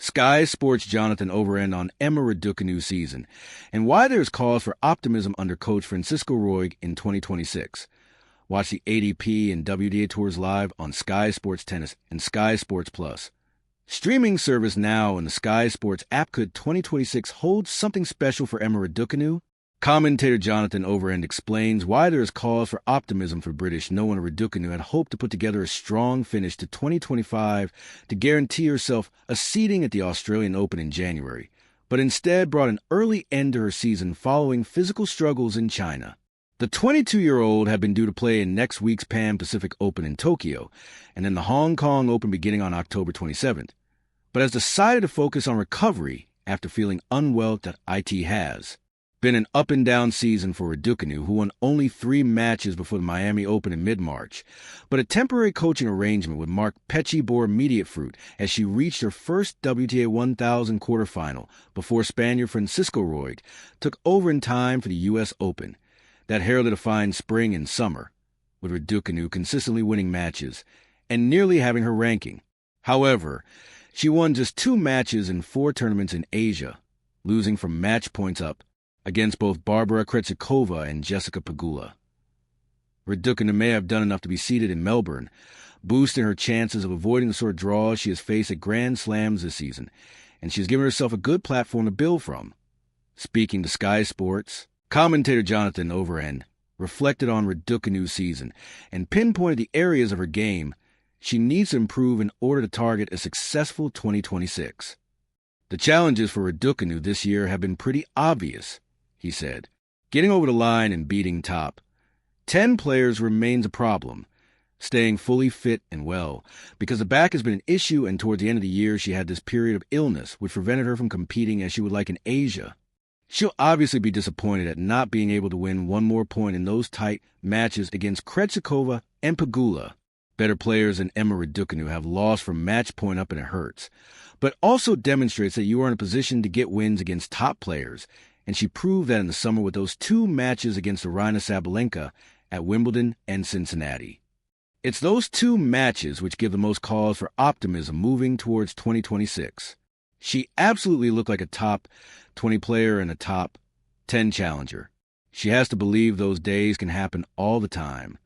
Sky Sports' Jonathan Overend on Emma Raducanu's season, and why there is cause for optimism under coach Francisco Roig in 2026. Watch the ADP and WDA Tours live on Sky Sports Tennis and Sky Sports Plus. Streaming service now in the Sky Sports app. Could 2026 hold something special for Emma Raducanu? Commentator Jonathan Overend explains why there is cause for optimism for British Noah Raducanu had hoped to put together a strong finish to 2025 to guarantee herself a seeding at the Australian Open in January, but instead brought an early end to her season following physical struggles in China. The 22-year-old had been due to play in next week's Pan Pacific Open in Tokyo, and then the Hong Kong Open beginning on October 27th, but has decided to focus on recovery after feeling unwell that IT has. Been an up-and-down season for Raducanu, who won only 3 matches before the Miami Open in mid-March, but a temporary coaching arrangement with Mark Pecci bore immediate fruit as she reached her first WTA 1000 quarterfinal before Spaniard Francisco Roig took over in time for the U.S. Open. That heralded a fine spring and summer, with Raducanu consistently winning matches and nearly having her ranking. However, she won just 2 matches in 4 tournaments in Asia, losing from match points up against both Barbara Krejcikova and Jessica Pegula. Raducanu may have done enough to be seeded in Melbourne, boosting her chances of avoiding the sort of draws she has faced at Grand Slams this season, and she has given herself a good platform to build from. Speaking to Sky Sports, commentator Jonathan Overend reflected on Raducanu's season and pinpointed the areas of her game she needs to improve in order to target a successful 2026. The challenges for Raducanu this year have been pretty obvious, he said. Getting over the line and beating top 10 players remains a problem. Staying fully fit and well, because the back has been an issue, and toward the end of the year she had this period of illness which prevented her from competing as she would like in Asia. She'll obviously be disappointed at not being able to win one more point in those tight matches against Krejcikova and Pegula. Better players than Emma Raducanu have lost from match point up, and it hurts, but also demonstrates that you are in a position to get wins against top players, and she proved that in the summer with those 2 matches against Aryna Sabalenka at Wimbledon and Cincinnati. It's those 2 matches which give the most cause for optimism moving towards 2026. She absolutely looked like a top 20 player and a top 10 challenger. She has to believe those days can happen all the time.